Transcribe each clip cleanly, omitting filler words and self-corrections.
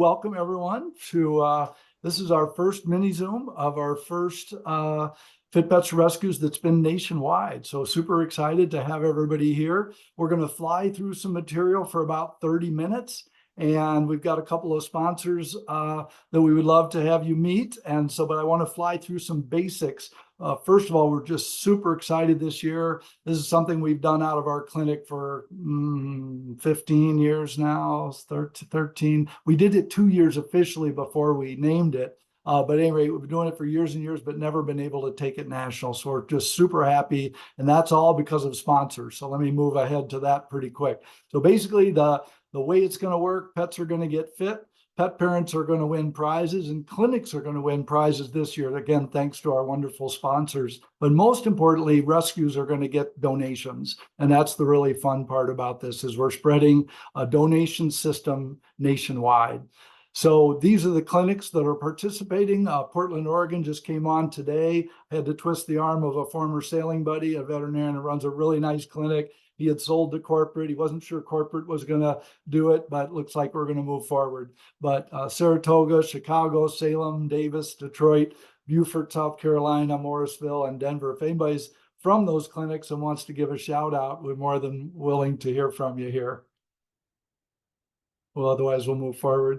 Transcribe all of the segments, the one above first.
Welcome everyone to this is our first mini Zoom of our first Fit Pets Rescues that's been nationwide. So super excited to have everybody here. We're going to fly through some material for about 30 minutes. And we've got a couple of sponsors that we would love to have you meet. And so, but I want to fly through some basics. First of all, we're just super excited this year. This is something we've done out of our clinic for 15 years now, 13. We did it 2 years officially before we named it. But anyway, we've been doing it for years and years, but never been able to take it national. So we're just super happy. And that's all because of sponsors. So let me move ahead to that pretty quick. So basically the way it's going to work, pets are going to get fit. Pet parents are going to win prizes and clinics are going to win prizes this year. Again, thanks to our wonderful sponsors. But most importantly, rescues are going to get donations. And that's the really fun part about this is we're spreading a donation system nationwide. So these are the clinics that are participating. Portland, Oregon just came on today. I had to twist the arm of a former sailing buddy, a veterinarian who runs a really nice clinic. He had sold to corporate. He wasn't sure corporate was going to do it, but it looks like we're going to move forward. But Saratoga, Chicago, Salem, Davis, Detroit, Beaufort, South Carolina, Morrisville, and Denver. If anybody's from those clinics and wants to give a shout out, we're more than willing to hear from you here. Well, otherwise we'll move forward.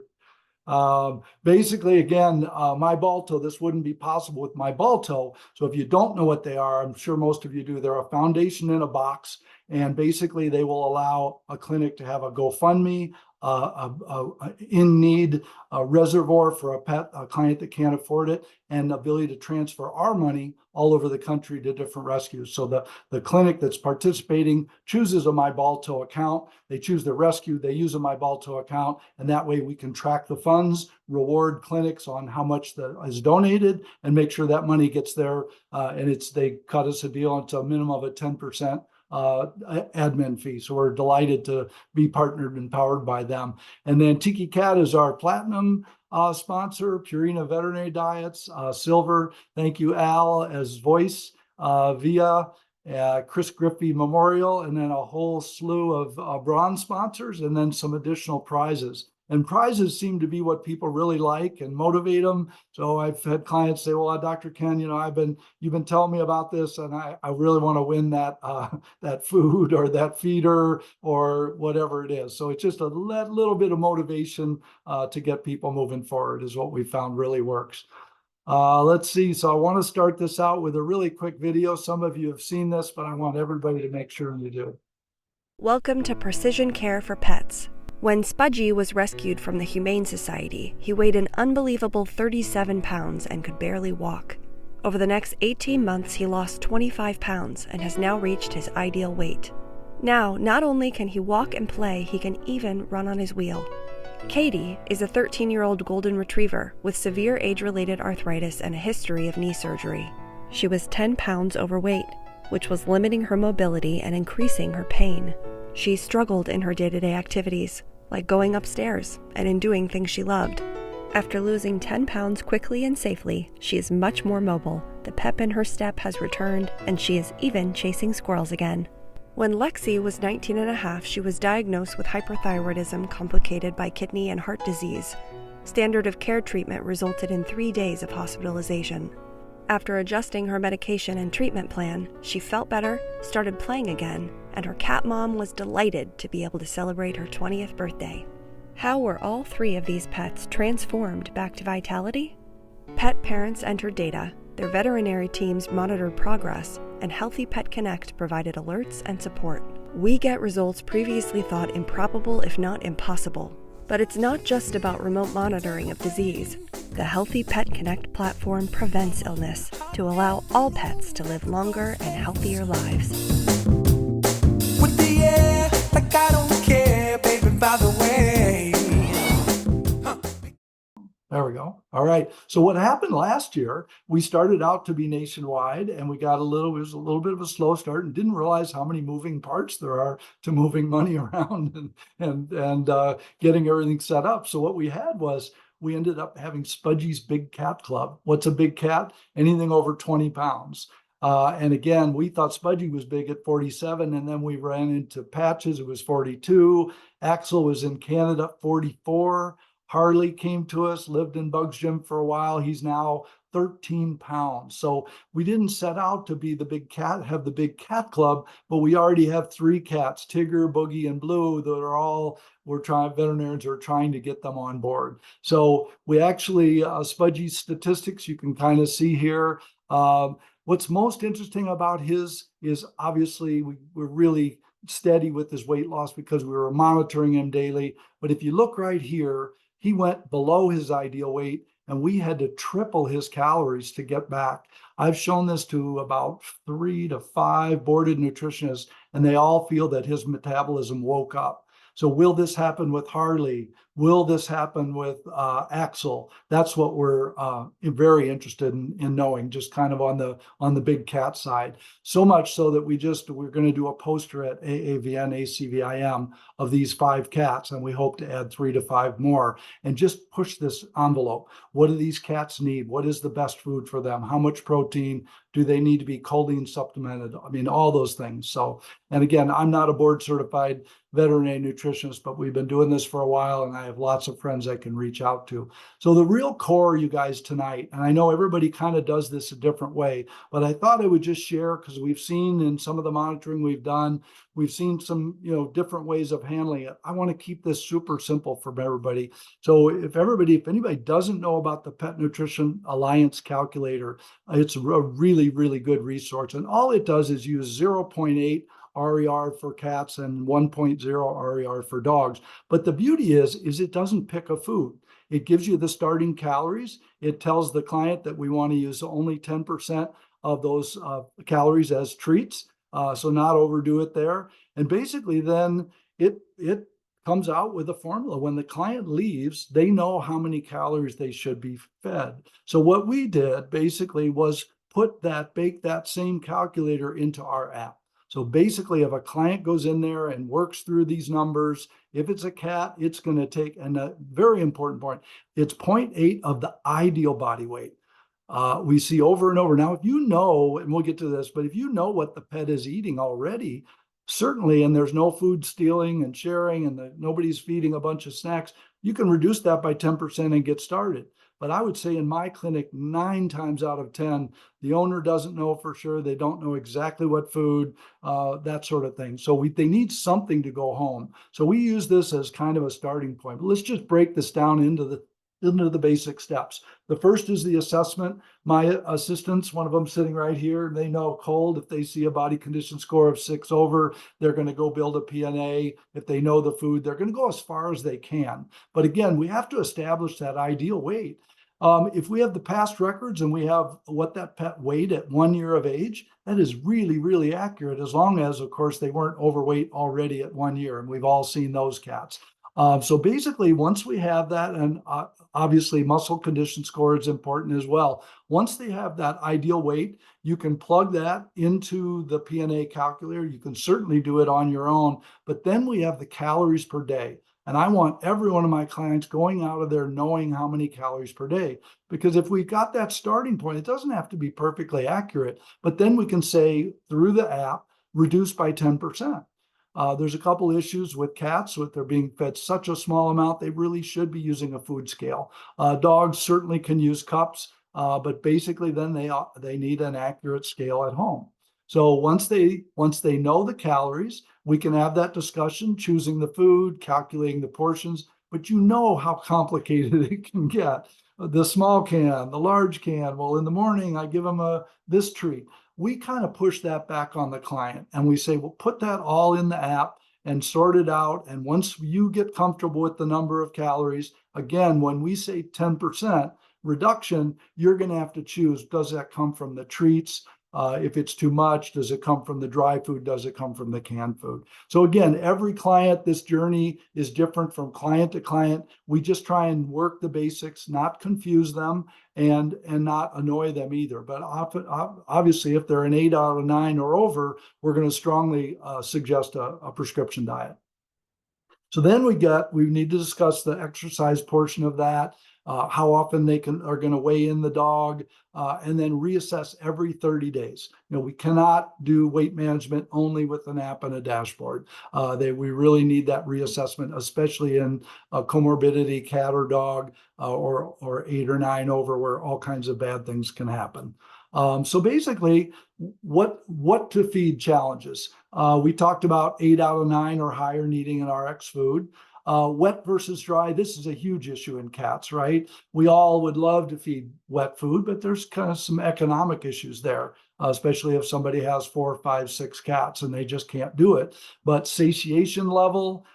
Basically, again, MyBalto, this wouldn't be possible with MyBalto. So if you don't know what they are, I'm sure most of you do. They're a foundation in a box. And basically, they will allow a clinic to have a GoFundMe, in need reservoir for a client that can't afford it, and the ability to transfer our money all over the country to different rescues. So the clinic that's participating chooses a MyBalto account. They choose the rescue. They use a MyBalto account. And that way we can track the funds, reward clinics on how much that is donated, and make sure that money gets there. And they cut us a deal. It's a minimum of a 10% admin fee. So we're delighted to be partnered and powered by them. And then Tiki Cat is our platinum sponsor, Purina Veterinary Diets, silver. Thank you, Al, as voice via Chris Griffey Memorial, and then a whole slew of bronze sponsors, and then some additional prizes. And prizes seem to be what people really like and motivate them. So I've had clients say, well, Dr. Ken, you've been telling me about this, and I really want to win that that food or that feeder or whatever it is. So it's just a little bit of motivation to get people moving forward is what we found really works. Let's see. So I want to start this out with a really quick video. Some of you have seen this, but I want everybody to make sure you do. Welcome to Precision Care for Pets. When Spudgy was rescued from the Humane Society, he weighed an unbelievable 37 pounds and could barely walk. Over the next 18 months, he lost 25 pounds and has now reached his ideal weight. Now, not only can he walk and play, he can even run on his wheel. Katie is a 13-year-old golden retriever with severe age-related arthritis and a history of knee surgery. She was 10 pounds overweight, which was limiting her mobility and increasing her pain. She struggled in her day-to-day activities, like going upstairs and in doing things she loved. After losing 10 pounds quickly and safely, she is much more mobile, the pep in her step has returned, and she is even chasing squirrels again. When Lexi was 19 and a half, she was diagnosed with hyperthyroidism complicated by kidney and heart disease. Standard of care treatment resulted in 3 days of hospitalization. After adjusting her medication and treatment plan, she felt better, started playing again, and her cat mom was delighted to be able to celebrate her 20th birthday. How were all 3 of these pets transformed back to vitality? Pet parents entered data, their veterinary teams monitored progress, and Healthy Pet Connect provided alerts and support. We get results previously thought improbable, if not impossible. But it's not just about remote monitoring of disease. The Healthy Pet Connect platform prevents illness to allow all pets to live longer and healthier lives. With the air, like I don't care, baby, by the way. There we go. All right. So what happened last year, we started out to be nationwide, and it was a little bit of a slow start, and didn't realize how many moving parts there are to moving money around and getting everything set up. So what we had was, we ended up having Spudgy's Big Cat Club. What's a big cat? Anything over 20 pounds. And again, we thought Spudgy was big at 47, and then we ran into Patches, it was 42. Axel was in Canada, 44. Harley came to us, lived in Bugs Gym for a while. He's now 13 pounds. So we didn't set out to be the big cat, have the big cat club, but we already have 3 cats, Tigger, Boogie, and Blue, that are all, veterinarians are trying to get them on board. So we actually, Spudgy's statistics, you can kind of see here. What's most interesting about his is obviously we're really steady with his weight loss because we were monitoring him daily. But if you look right here, he went below his ideal weight, and we had to triple his calories to get back. I've shown this to about 3 to 5 boarded nutritionists, and they all feel that his metabolism woke up. So will this happen with Harley? Will this happen with Axel? That's what we're very interested in knowing, just kind of on the big cat side. So much so that we're going to do a poster at AAVN, ACVIM of these 5 cats, and we hope to add 3 to 5 more and just push this envelope. What do these cats need? What is the best food for them? How much protein? Do they need to be choline supplemented? I mean, all those things. So, and again, I'm not a board certified veterinary nutritionist, but we've been doing this for a while, and I have lots of friends I can reach out to. So the real core, you guys, tonight, and I know everybody kind of does this a different way, but I thought I would just share, because we've seen in some of the monitoring we've done, we've seen some, different ways of handling it. I want to keep this super simple for everybody. So if anybody doesn't know about the Pet Nutrition Alliance calculator, it's a really, really good resource. And all it does is use 0.8 RER for cats and 1.0 RER for dogs. But the beauty is it doesn't pick a food. It gives you the starting calories. It tells the client that we want to use only 10% of those calories as treats. So not overdo it there. And basically then it comes out with a formula. When the client leaves, they know how many calories they should be fed. So what we did basically was bake that same calculator into our app. So basically, if a client goes in there and works through these numbers, if it's a cat, it's going to take, and a very important point, it's 0.8 of the ideal body weight. We see over and over. Now, if you know, and we'll get to this, but if you know what the pet is eating already, certainly, and there's no food stealing and sharing, and nobody's feeding a bunch of snacks, you can reduce that by 10% and get started. But I would say in my clinic, 9 times out of 10, the owner doesn't know for sure. They don't know exactly what food, that sort of thing. So they need something to go home. So we use this as kind of a starting point. But let's just break this down into the basic steps. The first is the assessment. My assistants, one of them sitting right here, they know cold. If they see a body condition score of 6 over, they're going to go build a PNA. If they know the food, they're going to go as far as they can. But again, we have to establish that ideal weight. If we have the past records and we have what that pet weighed at 1 year of age, that is really, really accurate, as long as, of course, they weren't overweight already at 1 year. And we've all seen those cats. So basically, once we have that, and obviously muscle condition score is important as well. Once they have that ideal weight, you can plug that into the PNA calculator. You can certainly do it on your own, but then we have the calories per day. And I want every one of my clients going out of there knowing how many calories per day. Because if we've got that starting point, it doesn't have to be perfectly accurate, but then we can say through the app, reduce by 10%. There's a couple issues with cats, with they're being fed such a small amount, they really should be using a food scale. Dogs certainly can use cups, but basically then they need an accurate scale at home. So once they know the calories, we can have that discussion, choosing the food, calculating the portions, but you know how complicated it can get. The small can, the large can, well, in the morning, I give them this treat. We kind of push that back on the client, and we say, well, put that all in the app and sort it out. And once you get comfortable with the number of calories, again, when we say 10% reduction, you're going to have to choose, does that come from the treats? If it's too much, does it come from the dry food? Does it come from the canned food? So again, every client, this journey is different from client to client. We just try and work the basics, not confuse them and not annoy them either. But often, obviously, if they're an 8 out of 9 or over, we're going to strongly suggest a prescription diet. So then we need to discuss the exercise portion of that. how often they are going to weigh in the dog, and then reassess every 30 days. We cannot do weight management only with an app and a dashboard. We really need that reassessment, especially in a comorbidity cat or dog, or 8 or 9 over, where all kinds of bad things can happen. So basically, what to feed challenges. We talked about 8 out of 9 or higher needing an RX food. Wet versus dry, this is a huge issue in cats, right? We all would love to feed wet food, but there's kind of some economic issues there, especially if somebody has 4, 5, 6 cats and they just can't do it. But satiation level,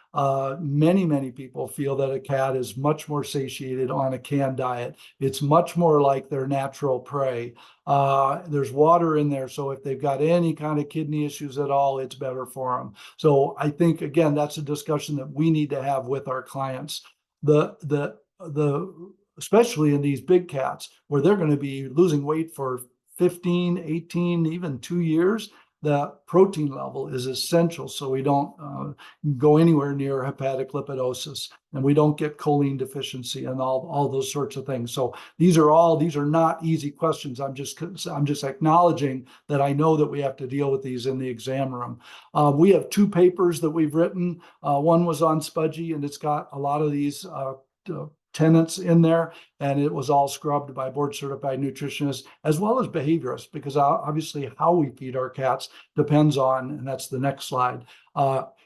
many people feel that a cat is much more satiated on a canned diet. It's much more like their natural prey. There's water in there, so if they've got any kind of kidney issues at all, it's better for them. So I think, again, that's a discussion that we need to have with our clients. Especially in these big cats, where they're going to be losing weight for 15, 18, even 2 years, the protein level is essential, so we don't go anywhere near hepatic lipidosis, and we don't get choline deficiency and all those sorts of things. So these are not easy questions. I'm just acknowledging that I know that we have to deal with these in the exam room. We have 2 papers that we've written. One was on Spudgie, and it's got a lot of these tenants in there, and it was all scrubbed by board certified nutritionists as well as behaviorists, because obviously how we feed our cats depends on, and that's the next slide,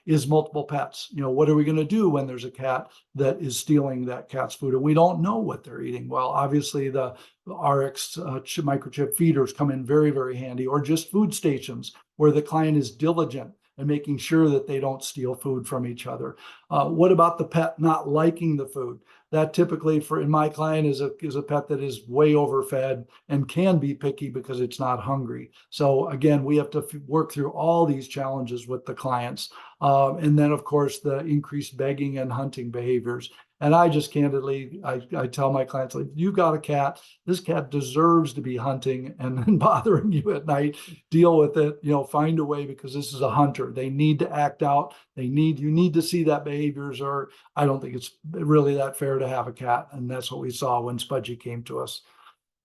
is multiple pets. What are we going to do when there's a cat that is stealing that cat's food and we don't know what they're eating? Well, obviously the RX microchip feeders come in very handy, or just food stations where the client is diligent and making sure that they don't steal food from each other. What about the pet not liking the food? That typically, in my client, is a pet that is way overfed and can be picky because it's not hungry. So again, we have to work through all these challenges with the clients. And then, of course, the increased begging and hunting behaviors. And I just candidly, I tell my clients, like, you got a cat, this cat deserves to be hunting and bothering you at night. Deal with it, find a way, because this is a hunter. They need to act out. You need to see that behaviors, or I don't think it's really that fair to have a cat. And that's what we saw when Spudgie came to us.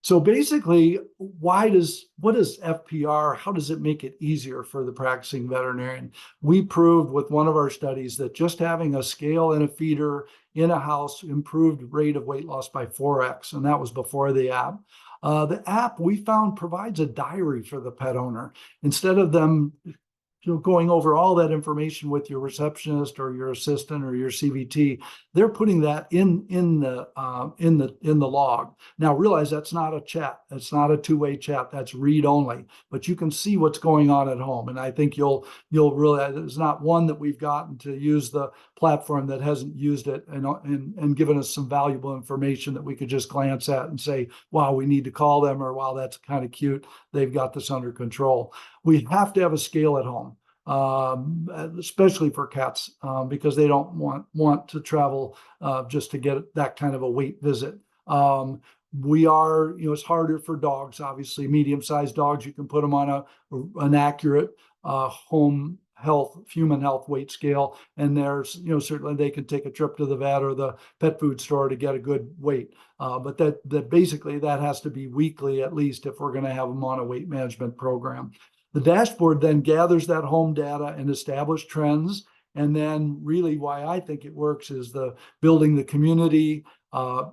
So basically, what is FPR? How does it make it easier for the practicing veterinarian? We proved with one of our studies that just having a scale and a feeder in a house improved rate of weight loss by 4x, and that was before the app. The app, we found, provides a diary for the pet owner. Instead of them going over all that information with your receptionist or your assistant or your CVT, they're putting that in the log. Now realize that's not a chat. That's not a two-way chat. That's read only. But you can see what's going on at home. And I think you'll realize there's not one that we've gotten to use the platform that hasn't used it and given us some valuable information that we could just glance at and say, wow, we need to call them, or wow, that's kind of cute. They've got this under control. We have to have a scale at home, especially for cats, because they don't want to travel just to get that kind of a weight visit. It's harder for dogs, obviously. Medium-sized dogs, you can put them on an accurate human health weight scale, and there's certainly they can take a trip to the vet or the pet food store to get a good weight, but that basically that has to be weekly at least if we're going to have them on a weight management program. The dashboard then gathers that home data and establish trends, and then really why I think it works is the building the community,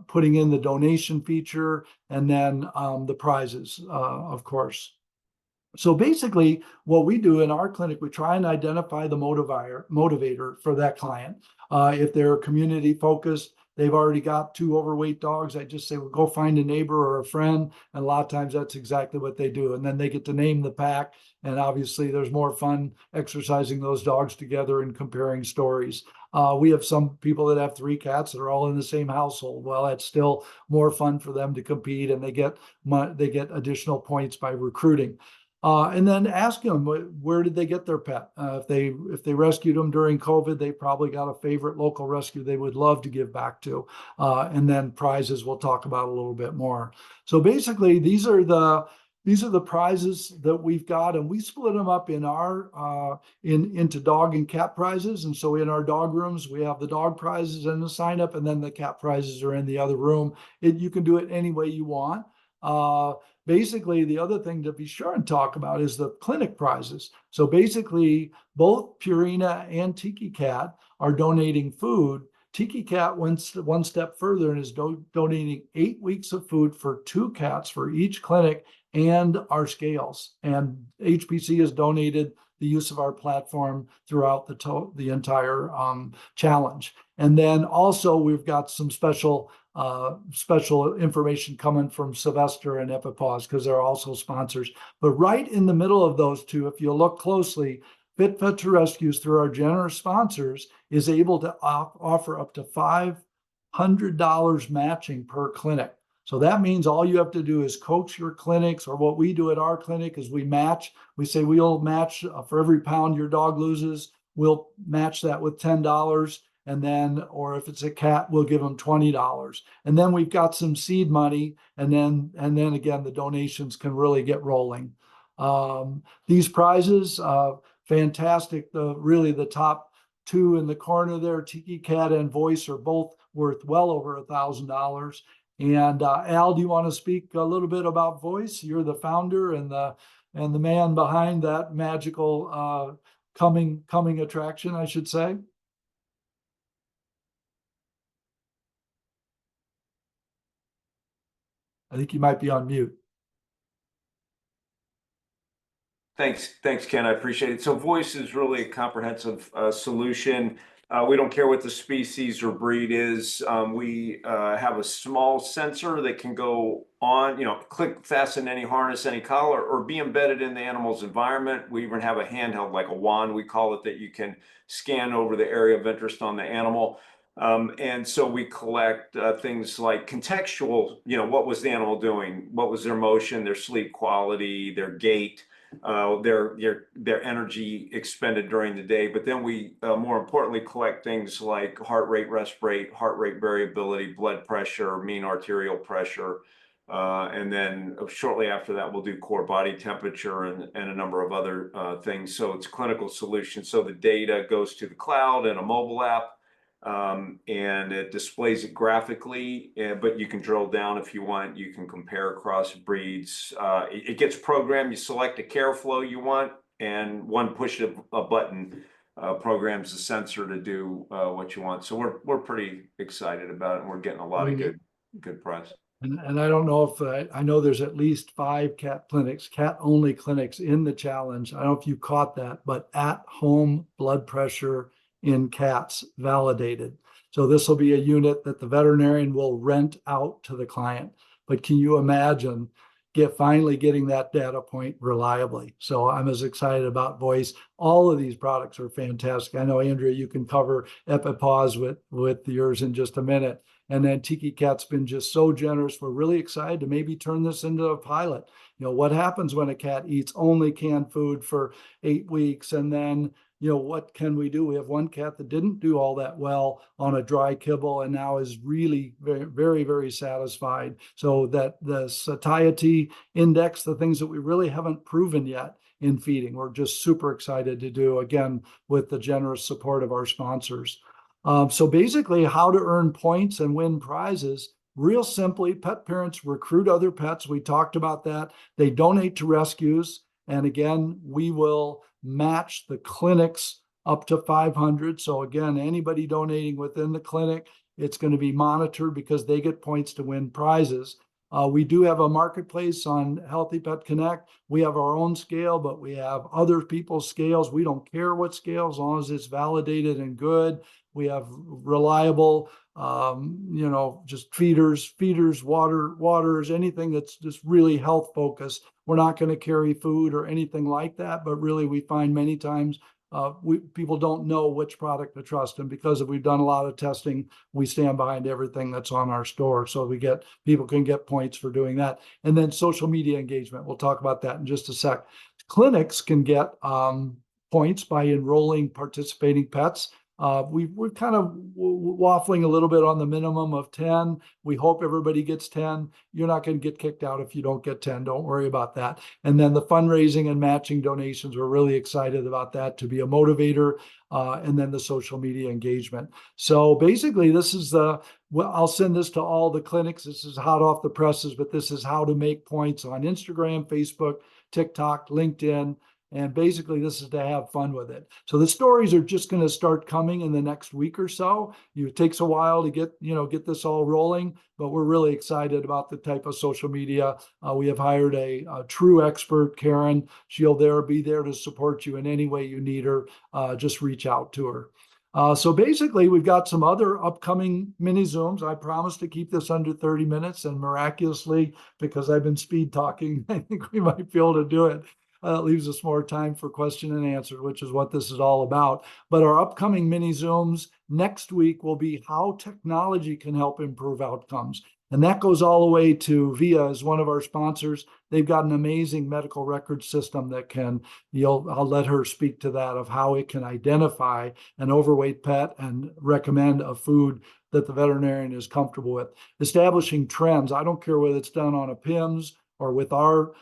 putting in the donation feature, and then the prizes, of course. So basically, what we do in our clinic, we try and identify the motivator for that client. If they're community focused, they've already got 2 overweight dogs, I just say, well, go find a neighbor or a friend. And a lot of times that's exactly what they do. And then they get to name the pack. And obviously there's more fun exercising those dogs together and comparing stories. We have some people that have 3 cats that are all in the same household. Well, that's still more fun for them to compete, and they get additional points by recruiting. And then ask them, where did they get their pet? If they rescued them during COVID, they probably got a favorite local rescue they would love to give back to. And then prizes we'll talk about a little bit more. So basically, these are the these are the prizes that we've got, and we split them up in our into dog and cat prizes. And so in our dog rooms, we have the dog prizes and the sign up, and then the cat prizes are in the other room. You can do it any way you want. Basically, the other thing to be sure and talk about is the clinic prizes. So basically, both Purina and Tiki Cat are donating food. Tiki Cat went one step further and is donating 8 weeks of food for 2 cats for each clinic and our scales. And HPC has donated the use of our platform throughout the entire challenge. And then also we've got some special information coming from Sylvester and Epipaws because they're also sponsors. But right in the middle of those two, if you look closely, Fit Pets Rescues, through our generous sponsors, is able to offer up to $500 matching per clinic. So that means all you have to do is coach your clinics, or what we do at our clinic is we match. We say we'll match for every pound your dog loses, we'll match that with $10. And then, or if it's a cat, we'll give them $20. And then we've got some seed money. And then again, the donations can really get rolling. These prizes, fantastic. Really the top 2 in the corner there, Tiki Cat and Voice, are both worth well over $1,000. And Al, do you want to speak a little bit about Voice? You're the founder and the man behind that magical coming attraction, I should say. I think you might be on mute. Thanks, Ken. I appreciate it. So Voice is really a comprehensive solution. We don't care what the species or breed is. We have a small sensor that can go on, click, fasten any harness, any collar, or be embedded in the animal's environment. We even have a handheld, like a wand, we call it, that you can scan over the area of interest on the animal. And so we collect things like contextual, what was the animal doing? What was their motion, their sleep quality, their gait, their energy expended during the day. But then we more importantly collect things like heart rate, rest rate, heart rate variability, blood pressure, mean arterial pressure. And then shortly after that, we'll do core body temperature and a number of other things. So it's a clinical solution. So the data goes to the cloud and a mobile app. And it displays it graphically, but you can drill down if you want. You can compare across breeds. It gets programmed. You select a care flow you want, and one push of a button programs the sensor to do what you want. So we're pretty excited about it, and we're getting a lot of good press. And I don't know if I know there's at least 5 cat-only clinics in the challenge. I don't know if you caught that, but at-home blood pressure in cats validated. So this will be a unit that the veterinarian will rent out to the client. But can you imagine finally getting that data point reliably? So I'm as excited about Voice. All of these products are fantastic. I know, Andrea, you can cover Epipaws with yours in just a minute. And then Tiki Cat's been just so generous. We're really excited to maybe turn this into a pilot. What happens when a cat eats only canned food for 8 weeks, and then what can we do? We have one cat that didn't do all that well on a dry kibble and now is really very, very, very satisfied. So that the satiety index, the things that we really haven't proven yet in feeding, we're just super excited to do, again, with the generous support of our sponsors. So basically, how to earn points and win prizes. Real simply, pet parents recruit other pets. We talked about that. They donate to rescues. And again, we will match the clinics up to 500. So again, anybody donating within the clinic, it's going to be monitored because they get points to win prizes. We do have a marketplace on Healthy Pet Connect. We have our own scale, but we have other people's scales. We don't care what scale, as long as it's validated and good. We have reliable, just feeders, waters, anything that's just really health focused. We're not going to carry food or anything like that, but really we find many times people don't know which product to trust. And because we've done a lot of testing, we stand behind everything that's on our store. So people can get points for doing that. And then social media engagement. We'll talk about that in just a sec. Clinics can get points by enrolling participating pets. We're kind of waffling a little bit on the minimum of 10. We hope everybody gets 10. You're not going to get kicked out if you don't get 10. Don't worry about that. And then the fundraising and matching donations, we're really excited about that to be a motivator. And then the social media engagement. So basically, this is well, I'll send this to all the clinics. This is hot off the presses, but this is how to make points on Instagram, Facebook, TikTok, LinkedIn. And basically, this is to have fun with it. So the stories are just going to start coming in the next week or so. It takes a while to get this all rolling, but we're really excited about the type of social media. We have hired a true expert, Karen. She'll be there to support you in any way you need her. Just reach out to her. So basically, we've got some other upcoming mini Zooms. I promise to keep this under 30 minutes, and miraculously, because I've been speed talking, I think we might be able to do it. It leaves us more time for question and answer, which is what this is all about. But our upcoming mini Zooms next week will be how technology can help improve outcomes. And that goes all the way to VIA as one of our sponsors. They've got an amazing medical record system that I'll let her speak to that, of how it can identify an overweight pet and recommend a food that the veterinarian is comfortable with. Establishing trends. I don't care whether it's done on a PIMS or with our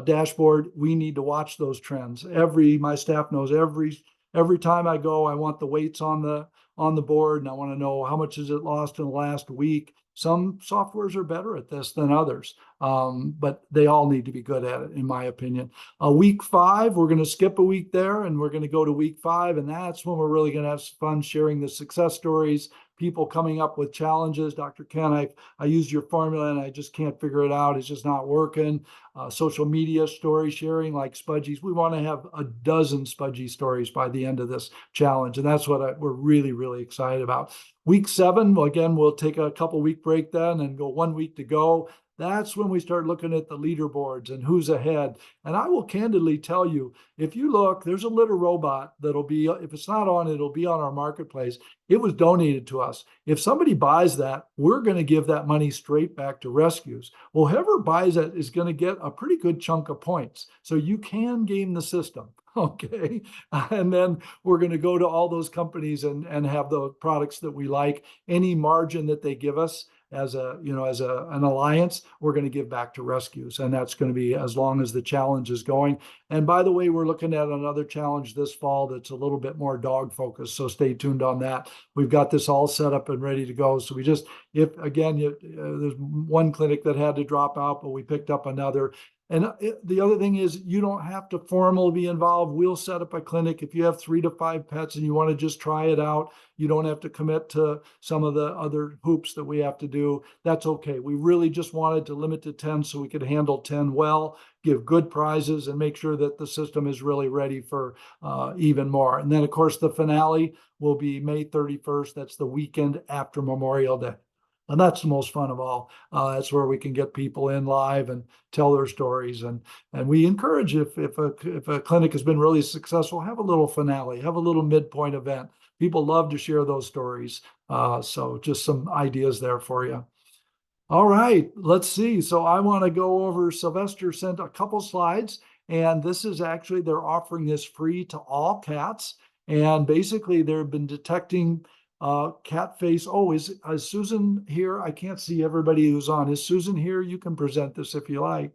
dashboard. We need to watch those trends. My staff knows every time I go, I want the weights on the board, and I want to know how much is it lost in the last week. Some softwares are better at this than others, but they all need to be good at it, in my opinion. Week 5, we're going to skip a week there, and we're going to go to week 5, and that's when we're really going to have some fun sharing the success stories, people coming up with challenges. Dr. Ken, I used your formula and I just can't figure it out. It's just not working. Social media story sharing like Spudgies. We want to have a dozen Spudgie stories by the end of this challenge. And that's what we're really, really excited about. Week 7, again, we'll take a couple week break then and go 1 week to go. That's when we start looking at the leaderboards and who's ahead. And I will candidly tell you, if you look, there's a litter robot that'll be, if it's not on, it'll be on our marketplace. It was donated to us. If somebody buys that, we're going to give that money straight back to rescues. Well, whoever buys it is going to get a pretty good chunk of points. So you can game the system. Okay. And then we're going to go to all those companies and have the products that we like. Any margin that they give us as an alliance, we're going to give back to rescues. And that's going to be as long as the challenge is going. And by the way, we're looking at another challenge this fall that's a little bit more dog focused. So stay tuned on that. We've got this all set up and ready to go. So there's one clinic that had to drop out, but we picked up another. And the other thing is, you don't have to formally be involved. We'll set up a clinic. If you have 3 to 5 pets and you want to just try it out, you don't have to commit to some of the other hoops that we have to do. That's okay. We really just wanted to limit to 10 so we could handle 10 well, give good prizes, and make sure that the system is really ready for even more. And then, of course, the finale will be May 31st. That's the weekend after Memorial Day. And that's the most fun of all. That's where we can get people in live and tell their stories. And we encourage, if a clinic has been really successful, have a little finale, have a little midpoint event. People love to share those stories. So just some ideas there for you. All right, let's see. So I want to go over, Sylvester sent a couple slides, and this is actually, they're offering this free to all cats. And basically they've been detecting cat face. Oh, is Susan here? I can't see everybody who's on. Is Susan here? You can present this if you like.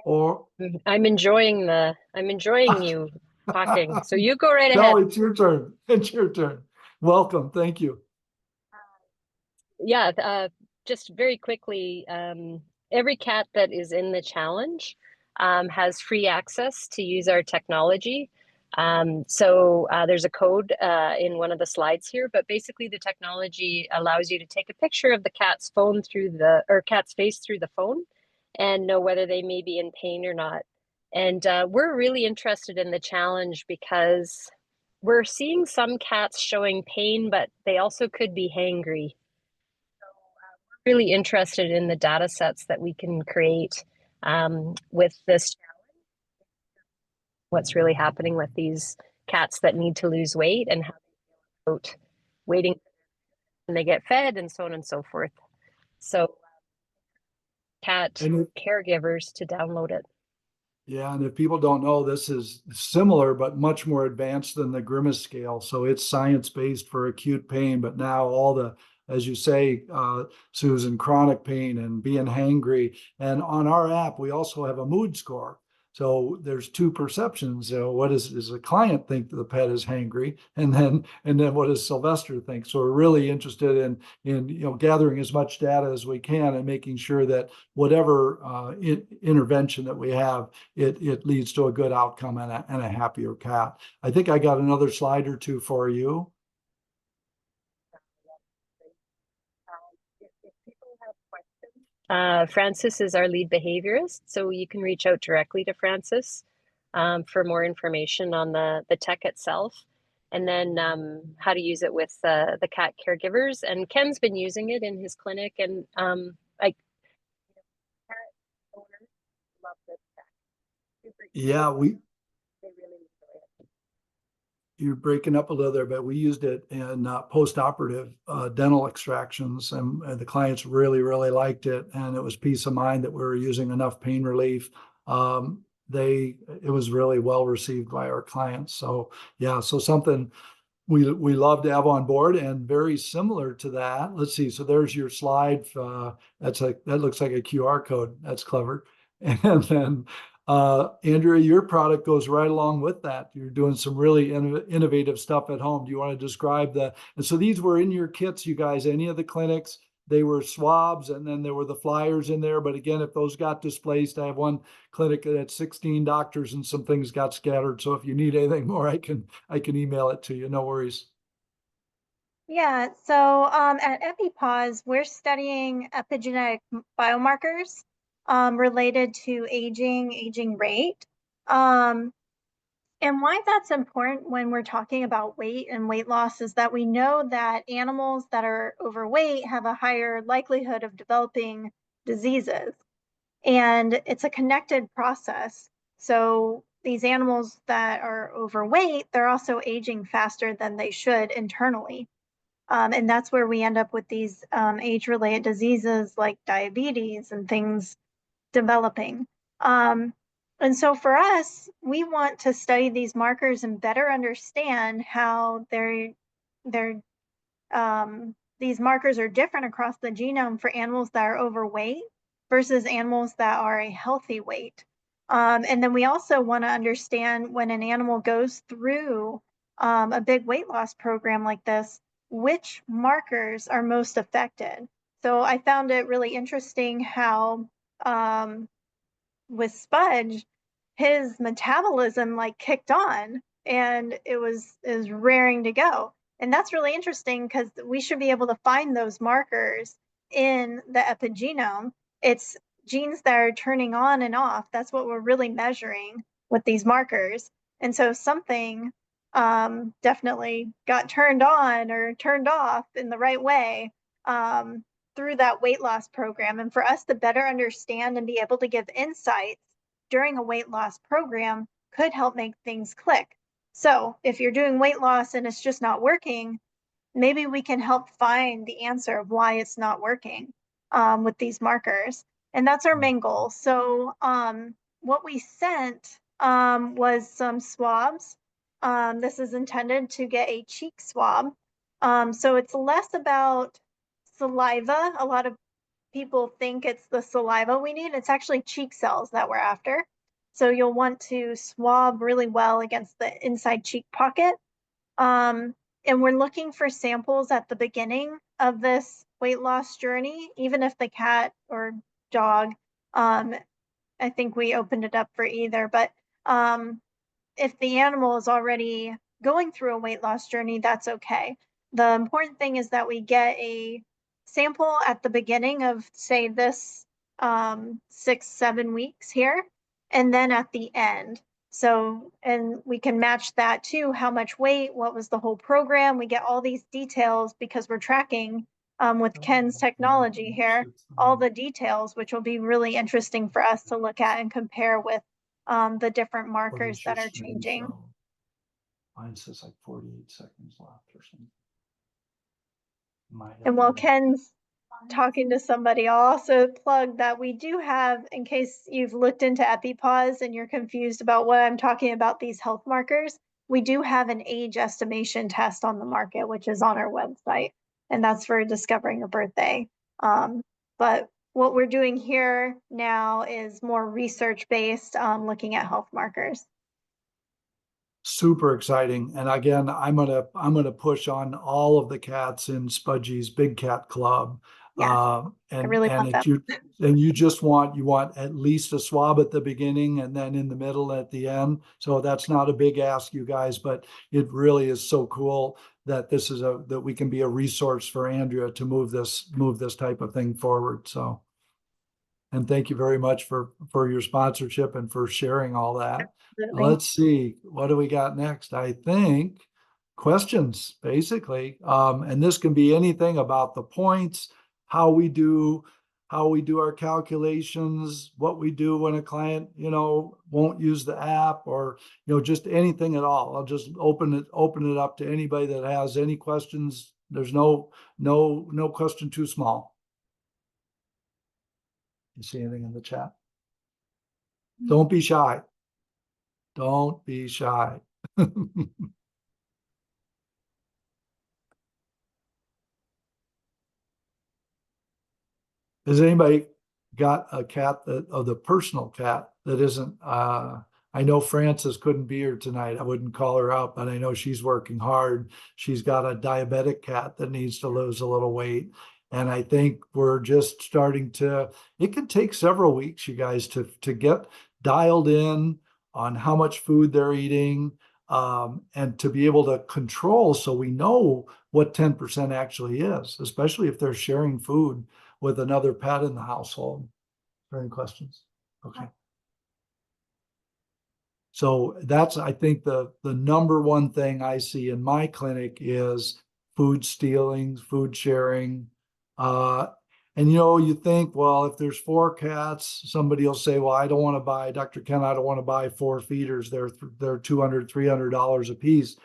Or I'm enjoying you talking. So you go right ahead. No, it's your turn. It's your turn. Welcome. Thank you. Yeah, just very quickly, every cat that is in the challenge has free access to use our technology. So there's a code in one of the slides here, but basically the technology allows you to take a picture of the cat's cat's face through the phone and know whether they may be in pain or not. And we're really interested in the challenge because we're seeing some cats showing pain, but they also could be hangry. So we're really interested in the data sets that we can create with this challenge. What's really happening with these cats that need to lose weight and how they feel about waiting when they get fed and so on and so forth. So cat caregivers to download it. Yeah, and if people don't know, this is similar but much more advanced than the Grimace scale. So it's science-based for acute pain, but now all the, as you say, Susan, chronic pain and being hangry. And on our app, we also have a mood score. So there's two perceptions. What does the client think that the pet is hangry? And then what does Sylvester think? So we're really interested in gathering as much data as we can and making sure that whatever intervention that we have, it leads to a good outcome and a happier cat. I think I got another slide or two for you. Francis is our lead behaviorist, so you can reach out directly to Francis for more information on the tech itself, and then how to use it with the cat caregivers. And Ken's been using it in his clinic, and cat owners love this tech. Yeah, they really enjoy it. you're breaking up a little there, but we used it in post-operative dental extractions, and the clients really, really liked it. And it was peace of mind that we were using enough pain relief. It was really well received by our clients. So yeah, so something we love to have on board, and very similar to that. Let's see. So there's your slide. That looks like a QR code. That's clever. And then Andrea, your product goes right along with that. You're doing some really innovative stuff at home. Do you want to describe and so these were in your kits, you guys, any of the clinics? They were swabs, and then there were the flyers in there. But again, if those got displaced, I have one clinic that had 16 doctors and some things got scattered. So if you need anything more, I can email it to you. No worries. Yeah, so at EpiPause, we're studying epigenetic biomarkers related to aging rate. And why that's important when we're talking about weight and weight loss is that we know that animals that are overweight have a higher likelihood of developing diseases. And it's a connected process. So these animals that are overweight, they're also aging faster than they should internally. And that's where we end up with these age-related diseases like diabetes and things developing. And so for us, we want to study these markers and better understand how these markers are different across the genome for animals that are overweight versus animals that are a healthy weight. And then we also want to understand when an animal goes through a big weight loss program like this, which markers are most affected. So I found it really interesting how with Spudge, his metabolism like kicked on and it was raring to go. And that's really interesting because we should be able to find those markers in the epigenome. It's genes that are turning on and off. That's what we're really measuring with these markers. And so something definitely got turned on or turned off in the right way through that weight loss program. And for us to better understand and be able to give insights during a weight loss program could help make things click. So if you're doing weight loss and it's just not working, maybe we can help find the answer of why it's not working with these markers. And that's our main goal. So what we sent was some swabs. This is intended to get a cheek swab. So it's less about saliva. A lot of people think it's the saliva we need. It's actually cheek cells that we're after. So you'll want to swab really well against the inside cheek pocket. And we're looking for samples at the beginning of this weight loss journey, even if the cat or dog, I think we opened it up for either, but if the animal is already going through a weight loss journey, that's okay. The important thing is that we get a sample at the beginning of, say, this 6-7 weeks here, and then at the end. So, and we can match that to how much weight, what was the whole program. We get all these details because we're tracking with Ken's technology here, all the details, which will be really interesting for us to look at and compare with the different markers that are changing. Mine says like 48 seconds left or something. And while Ken's talking to somebody, I'll also plug that we do have, in case you've looked into EpiPause and you're confused about what I'm talking about, these health markers, we do have an age estimation test on the market, which is on our website, and that's for discovering a birthday. But what we're doing here now is more research-based, looking at health markers. Super exciting. And again, I'm gonna push on all of the cats in Spudgy's Big Cat Club. Yeah, really And want you just want at least a swab at the beginning and then in the middle at the end. So that's not a big ask, you guys, but it really is so cool that that we can be a resource for Andrea to move this type of thing forward. So, and thank you very much for your sponsorship and for sharing all that. Absolutely. Let's see, what do we got next? I think questions, basically. And this can be anything about the points, how we do our calculations, what we do when a client, won't use the app, or, just anything at all. I'll just open it up to anybody that has any questions. There's no question too small. You see anything in the chat? Don't be shy. Don't be shy. Has anybody got a cat the personal cat that isn't, I know Frances couldn't be here tonight. I wouldn't call her out, but I know she's working hard. She's got a diabetic cat that needs to lose a little weight. And I think we're just starting it can take several weeks, you guys, to get dialed in on how much food they're eating, and to be able to control so we know what 10% actually is, especially if they're sharing food with another pet in the household. Are there any questions? Okay. So that's, I think, the number one thing I see in my clinic is food stealing, food sharing. And you think, well, if there's 4 cats, somebody will say, well, I don't want to buy, Dr. Ken, I don't want to buy 4 feeders. They're $200, $300 a piece.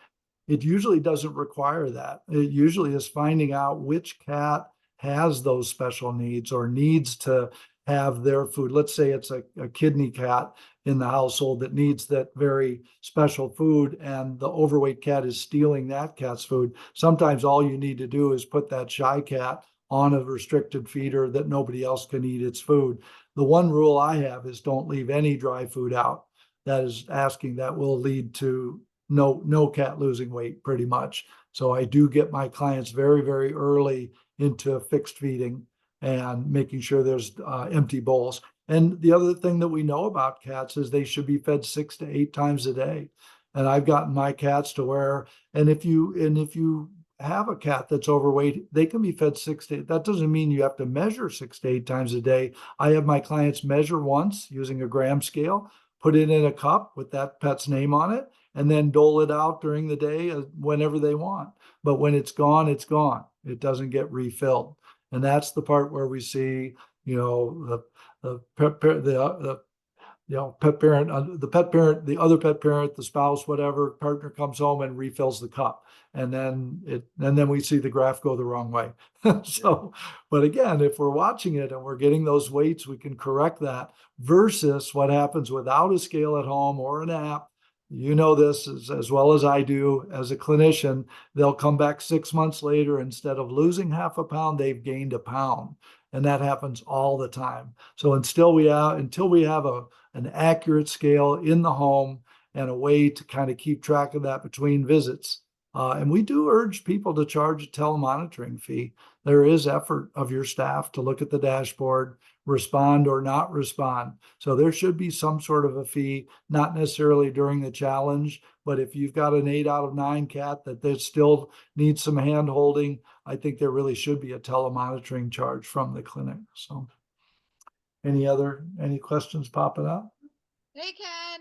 It usually doesn't require that. It usually is finding out which cat has those special needs or needs to have their food. Let's say it's a kidney cat in the household that needs that very special food, and the overweight cat is stealing that cat's food. Sometimes all you need to do is put that shy cat on a restricted feeder that nobody else can eat its food. The one rule I have is don't leave any dry food out. That will lead to no cat losing weight, pretty much. So I do get my clients very, very early into fixed feeding and making sure there's empty bowls. And the other thing that we know about cats is they should be fed 6 to 8 times a day. And I've gotten my cats to where, and if you have a cat that's overweight, they can be fed 6 to 8. That doesn't mean you have to measure 6 to 8 times a day. I have my clients measure once using a gram scale, put it in a cup with that pet's name on it, and then dole it out during the day whenever they want. But when it's gone, it's gone. It doesn't get refilled. And that's the part where we see, the pet parent, the other pet parent, the spouse, whatever partner comes home and refills the cup. And then we see the graph go the wrong way. So, but again, if we're watching it and we're getting those weights, we can correct that versus what happens without a scale at home or an app. This as well as I do as a clinician. They'll come back 6 months later, instead of losing half a pound, they've gained a pound. And that happens all the time. So until we have an accurate scale in the home and a way to kind of keep track of that between visits. And we do urge people to charge a telemonitoring fee. There is effort of your staff to look at the dashboard, respond or not respond. So there should be some sort of a fee, not necessarily during the challenge, but if you've got an 8 out of 9 cat that still needs some hand holding, I think there really should be a telemonitoring charge from the clinic. So any questions popping up? Hey, Ken.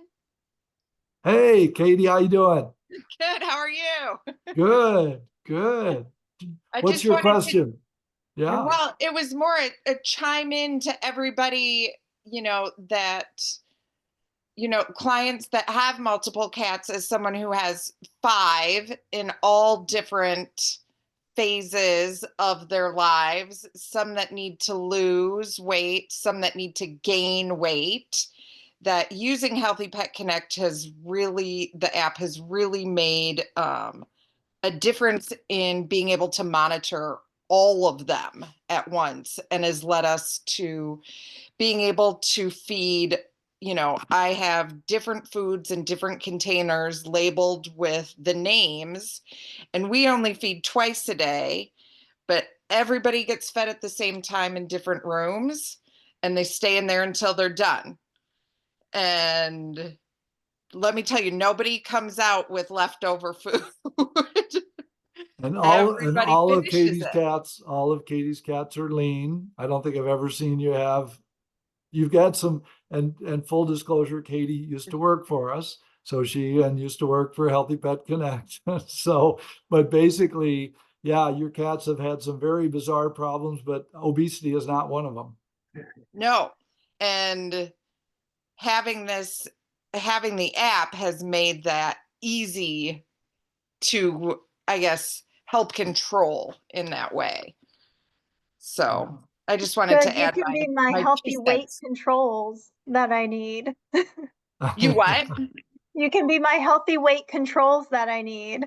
Hey, Katie, how you doing? Good. How are you? Good. I What's just your wanted question? Yeah. Well, it was more a chime in to everybody, that, clients that have multiple cats, as someone who has 5 in all different phases of their lives, some that need to lose weight, some that need to gain weight, that using Healthy Pet Connect the app has really made a difference in being able to monitor all of them at once, and has led us to being able to feed, I have different foods in different containers labeled with the names, and we only feed twice a day, but everybody gets fed at the same time in different rooms, and they stay in there until they're done. And let me tell you, nobody comes out with leftover food. And Everybody all of finishes it. All of Katie's cats are lean. I don't think I've ever seen you have. You've got some, and full disclosure, Katie used to work for us. So she used to work for Healthy Pet Connect. So, but basically, yeah, your cats have had some very bizarre problems, but obesity is not one of them. No. And having the app has made that easy to, I guess, help control in that way. So I just wanted Good, to you add can be my healthy 2 weight cents. controls that I need. You what? You can be my healthy weight controls that I need.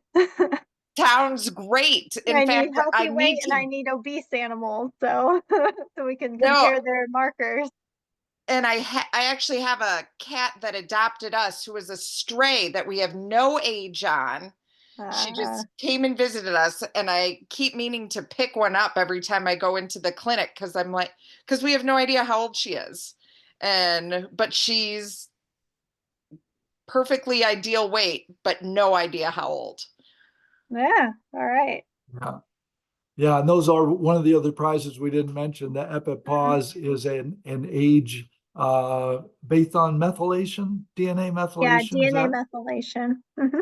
Sounds great. In I fact, need healthy I weight need and I to need obese animals, so so we can no. compare their markers. And I actually have a cat that adopted us who was a stray that we have no age on. She just came and visited us, and I keep meaning to pick one up every time I go into the clinic, because we have no idea how old she is. But she's perfectly ideal weight, but no idea how old. Yeah, all right. Yeah. Yeah, and those are one of the other prizes we didn't mention. The EpiPause is an age based on methylation, DNA Yeah, methylation. Is DNA that methylation. Mhm.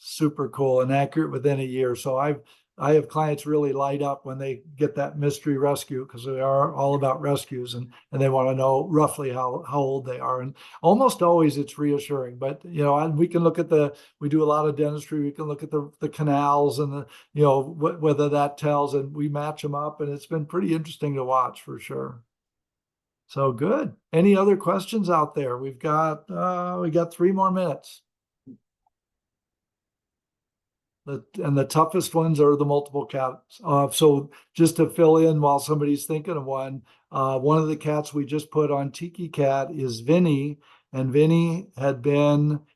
super cool and accurate within a year? So I have clients really light up when they get that mystery rescue, because they are all about rescues, and they want to know roughly how old they are. And almost always it's reassuring. But and we can look at we do a lot of dentistry. We can look at the canals and the whether that tells, and we match them up, and it's been pretty interesting to watch for sure. So good. Any other questions out there? We got 3 more minutes. And the toughest ones are the multiple cats. So just to fill in while somebody's thinking of one of the cats we just put on Tiki Cat is Vinny. And Vinny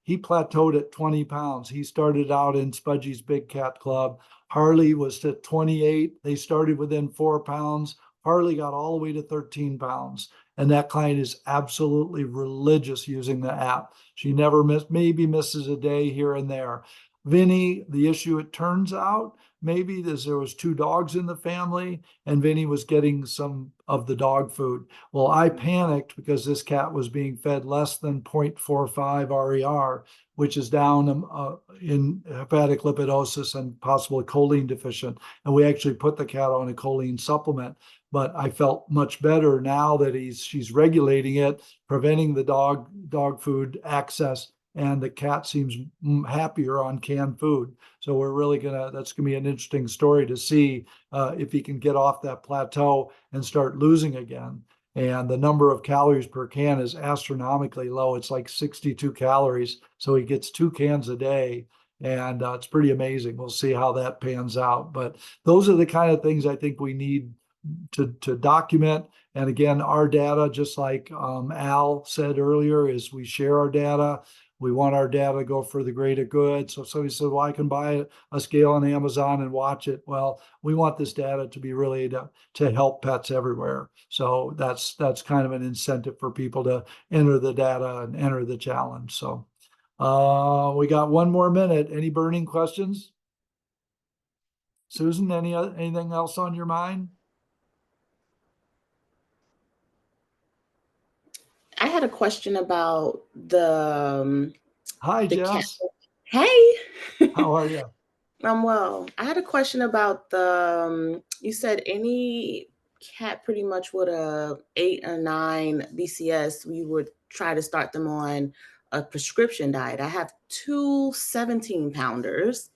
he plateaued at 20 pounds. He started out in Spudgy's Big Cat Club. Harley was at 28. They started within 4 pounds. Harley got all the way to 13 pounds. And that client is absolutely religious using the app. She never maybe misses a day here and there. Vinny, the issue, it turns out, maybe there was 2 dogs in the family, and Vinny was getting some of the dog food. Well, I panicked because this cat was being fed less than 0.45 RER, which is down in hepatic lipidosis and possibly choline deficient. And we actually put the cat on a choline supplement. But I felt much better now that she's regulating it, preventing the dog food access, and the cat seems happier on canned food. So we're really that's gonna be an interesting story to see if he can get off that plateau and start losing again. And the number of calories per can is astronomically low. It's like 62 calories. So he gets 2 cans a day, and it's pretty amazing. We'll see how that pans out. But those are the kind of things I think we need to document. And again, our data, just like Al said earlier, is we share our data. We want our data to go for the greater good. So somebody said, well, I can buy a scale on Amazon and watch it. Well, we want this data to be really to help pets everywhere. So that's kind of an incentive for people to enter the data and enter the challenge. So we got 1 more minute. Any burning questions? Susan, anything else on your mind? I had a question about the Hi, the Jess. cat. Hey, How are you? I'm well. I had a question about you said any cat pretty much with a 8 or 9 BCS, we would try to start them on a prescription diet. I have 2 17-pounders.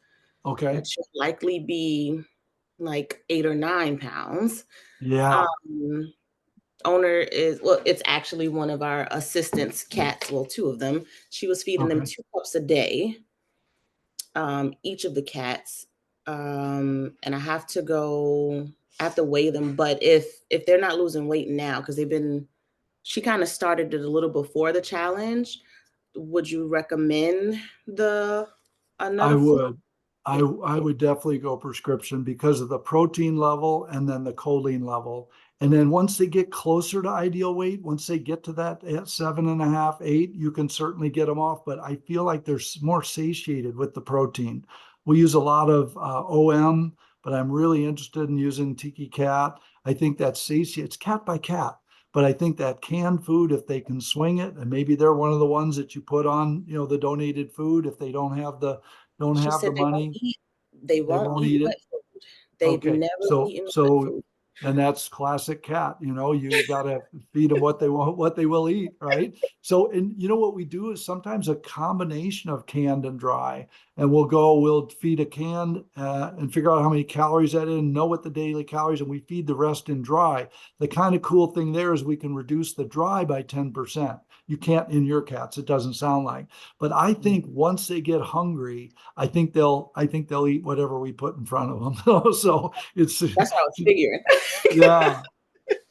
Okay. That should likely be like 8 or 9 pounds. Yeah. Owner is, well, it's actually one of our assistants' cats. Well, 2 of them. She was feeding them Okay. 2 cups a day, each of the cats. And I have to weigh them. But if they're not losing weight now, because she kind of started it a little before the challenge, would you recommend I another food? would. I would definitely go prescription because of the protein level and then the choline level. And then once they get closer to ideal weight, once they get to that at 7.5, 8, you can certainly get them off. But I feel like they're more satiated with the protein. We use a lot of OM, but I'm really interested in using Tiki Cat. I think that's satiate. It's cat by cat. But I think that canned food, if they can swing it, and maybe they're one of the ones that you put on, the donated food if they don't have the She said money, they they won't won't eat eat it. wet food. They've Okay, never eaten wet so, food. and that's classic cat, you gotta feed them what they want, what they will eat, right? So, and what we do is sometimes a combination of canned and dry, and we'll feed a can and figure out how many calories that is, know what the daily calories, and we feed the rest in dry. The kind of cool thing there is we can reduce the dry by 10%. You can't in your cats, it doesn't sound like. But I think once they get hungry, I think they'll eat whatever we put in front of them. So it's That's what I was figuring. yeah.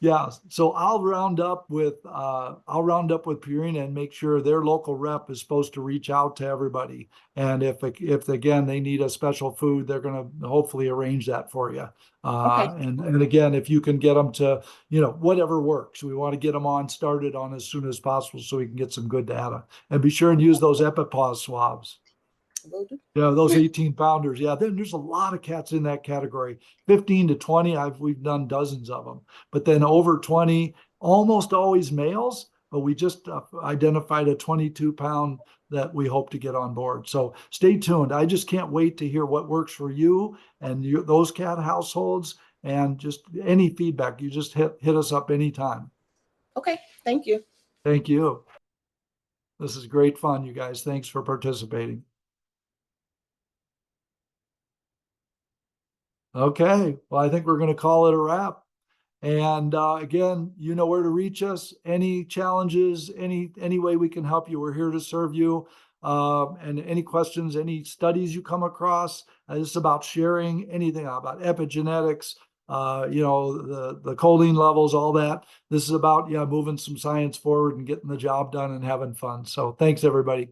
Yeah, so I'll round up with Purina and make sure their local rep is supposed to reach out to everybody. And if again they need a special food, they're going to hopefully arrange that for you. Okay. And again, if you can get them to whatever works, we want to get them started on as soon as possible so we can get some good data. And be sure and use those EpiPause swabs. Will do. Yeah, those 18-pounders. Yeah, there's a lot of cats in that category. 15 to 20, we've done dozens of them. But then over 20, almost always males. But we just identified a 22-pound that we hope to get on board. So stay tuned. I just can't wait to hear what works for you and those cat households. And just any feedback, you just hit us up anytime. Okay, thank you. Thank you. This is great fun, you guys. Thanks for participating. Okay, well, I think we're going to call it a wrap. And again, you know where to reach us. Any challenges, any way we can help you, we're here to serve you. And any questions, any studies you come across, this is about sharing anything about epigenetics, the choline levels, all that. This is about moving some science forward and getting the job done and having fun. So thanks, everybody.